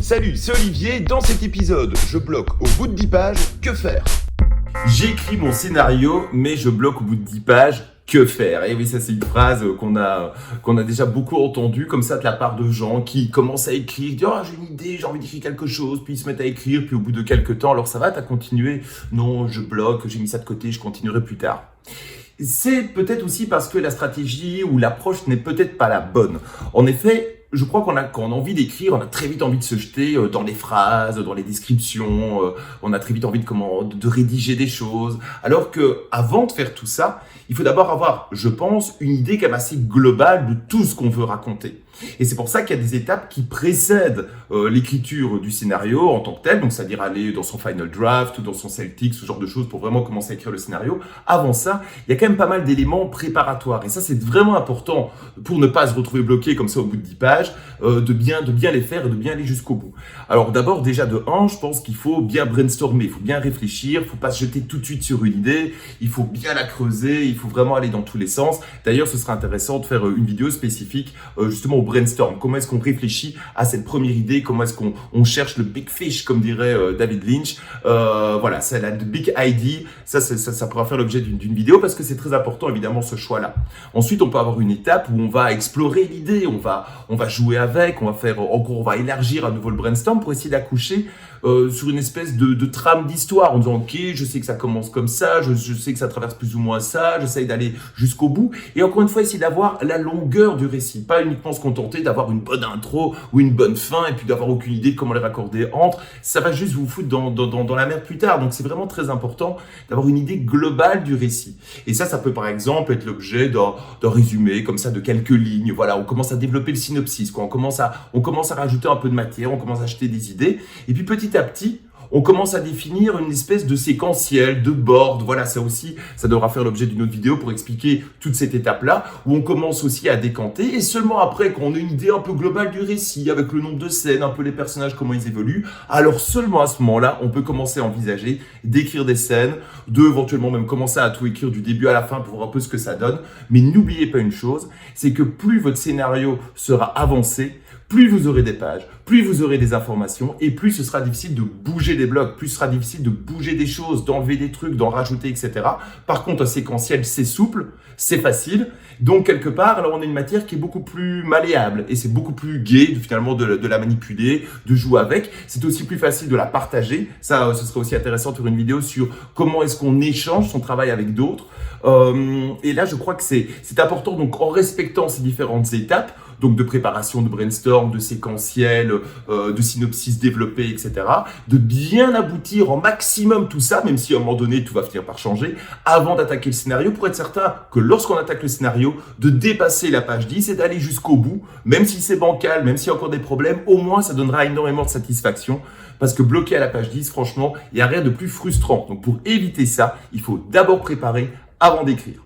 Salut, c'est Olivier. Dans cet épisode, je bloque au bout de 10 pages. Que faire? J'écris mon scénario, mais je bloque au bout de 10 pages. Que faire? Et oui, ça c'est une phrase qu'on a déjà beaucoup entendue comme ça de la part de gens qui commencent à écrire, disent oh j'ai une idée, j'ai envie d'écrire quelque chose, puis ils se mettent à écrire, puis au bout de quelques temps, alors ça va, t'as continué? Non, je bloque, j'ai mis ça de côté, je continuerai plus tard. C'est peut-être aussi parce que la stratégie ou l'approche n'est peut-être pas la bonne. En effet, je crois quand on a envie d'écrire, on a très vite envie de se jeter dans les phrases, dans les descriptions, on a très vite envie de rédiger des choses. Alors que avant de faire tout ça, il faut d'abord avoir, je pense, une idée quand même assez globale de tout ce qu'on veut raconter. Et c'est pour ça qu'il y a des étapes qui précèdent l'écriture du scénario en tant que tel, donc c'est-à-dire aller dans son final draft ou dans son Celtic, ce genre de choses pour vraiment commencer à écrire le scénario. Avant ça, il y a quand même pas mal d'éléments préparatoires et ça c'est vraiment important pour ne pas se retrouver bloqué comme ça au bout de 10 pages, de bien les faire et de bien aller jusqu'au bout. Alors d'abord déjà de 1, je pense qu'il faut bien brainstormer, il faut bien réfléchir, il faut pas se jeter tout de suite sur une idée, il faut bien la creuser, il faut vraiment aller dans tous les sens. D'ailleurs, ce sera intéressant de faire une vidéo spécifique justement au brainstorm. Comment est-ce qu'on réfléchit à cette première idée? Comment est-ce qu'on cherche le big fish, comme dirait David Lynch? Voilà, c'est la big idea. Ça pourra faire l'objet d'une vidéo parce que c'est très important, évidemment, ce choix-là. Ensuite, on peut avoir une étape où on va explorer l'idée, on va jouer avec, on va élargir à nouveau le brainstorm pour essayer d'accoucher sur une espèce de trame d'histoire en disant ok, je sais que ça commence comme ça, je sais que ça traverse plus ou moins ça, j'essaye d'aller jusqu'au bout et encore une fois essayer d'avoir la longueur du récit, pas uniquement se contenter d'avoir une bonne intro ou une bonne fin et puis d'avoir aucune idée de comment les raccorder entre, ça va juste vous foutre dans la merde plus tard. Donc c'est vraiment très important d'avoir une idée globale du récit et ça peut par exemple être l'objet d'un résumé comme ça de quelques lignes. Voilà, on commence à développer le synopsis, quoi. On commence à rajouter un peu de matière, on commence à acheter des idées et puis petit à petit, on commence à définir une espèce de séquentiel, de board. Voilà, ça aussi, ça devra faire l'objet d'une autre vidéo pour expliquer toute cette étape-là, où on commence aussi à décanter. Et seulement après, quand on a une idée un peu globale du récit, avec le nombre de scènes, un peu les personnages, comment ils évoluent, alors seulement à ce moment-là, on peut commencer à envisager d'écrire des scènes, éventuellement même commencer à tout écrire du début à la fin pour voir un peu ce que ça donne. Mais n'oubliez pas une chose, c'est que plus votre scénario sera avancé, plus vous aurez des pages, plus vous aurez des informations et plus ce sera difficile de bouger des blocs, plus ce sera difficile de bouger des choses, d'enlever des trucs, d'en rajouter, etc. Par contre, un séquentiel, c'est souple, c'est facile. Donc, quelque part, alors on a une matière qui est beaucoup plus malléable et c'est beaucoup plus gai finalement de la manipuler, de jouer avec. C'est aussi plus facile de la partager. Ça, ce serait aussi intéressant de faire une vidéo sur comment est-ce qu'on échange son travail avec d'autres. Et là, je crois que c'est important, donc en respectant ces différentes étapes, donc de préparation, de brainstorm, de séquentiel, de synopsis développé, etc. De bien aboutir en maximum tout ça, même si à un moment donné tout va finir par changer, avant d'attaquer le scénario, pour être certain que lorsqu'on attaque le scénario, de dépasser la page 10 et d'aller jusqu'au bout, même si c'est bancal, même s'il y a encore des problèmes, au moins ça donnera énormément de satisfaction. Parce que bloqué à la page 10, franchement, il n'y a rien de plus frustrant. Donc pour éviter ça, il faut d'abord préparer avant d'écrire.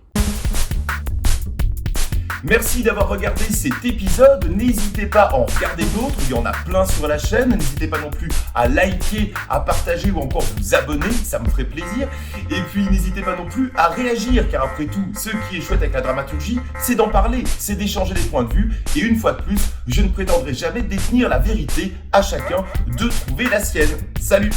Merci d'avoir regardé cet épisode, n'hésitez pas à en regarder d'autres, il y en a plein sur la chaîne, n'hésitez pas non plus à liker, à partager ou encore vous abonner, ça me ferait plaisir. Et puis n'hésitez pas non plus à réagir, car après tout, ce qui est chouette avec la dramaturgie, c'est d'en parler, c'est d'échanger des points de vue, et une fois de plus, je ne prétendrai jamais détenir la vérité, à chacun de trouver la sienne. Salut!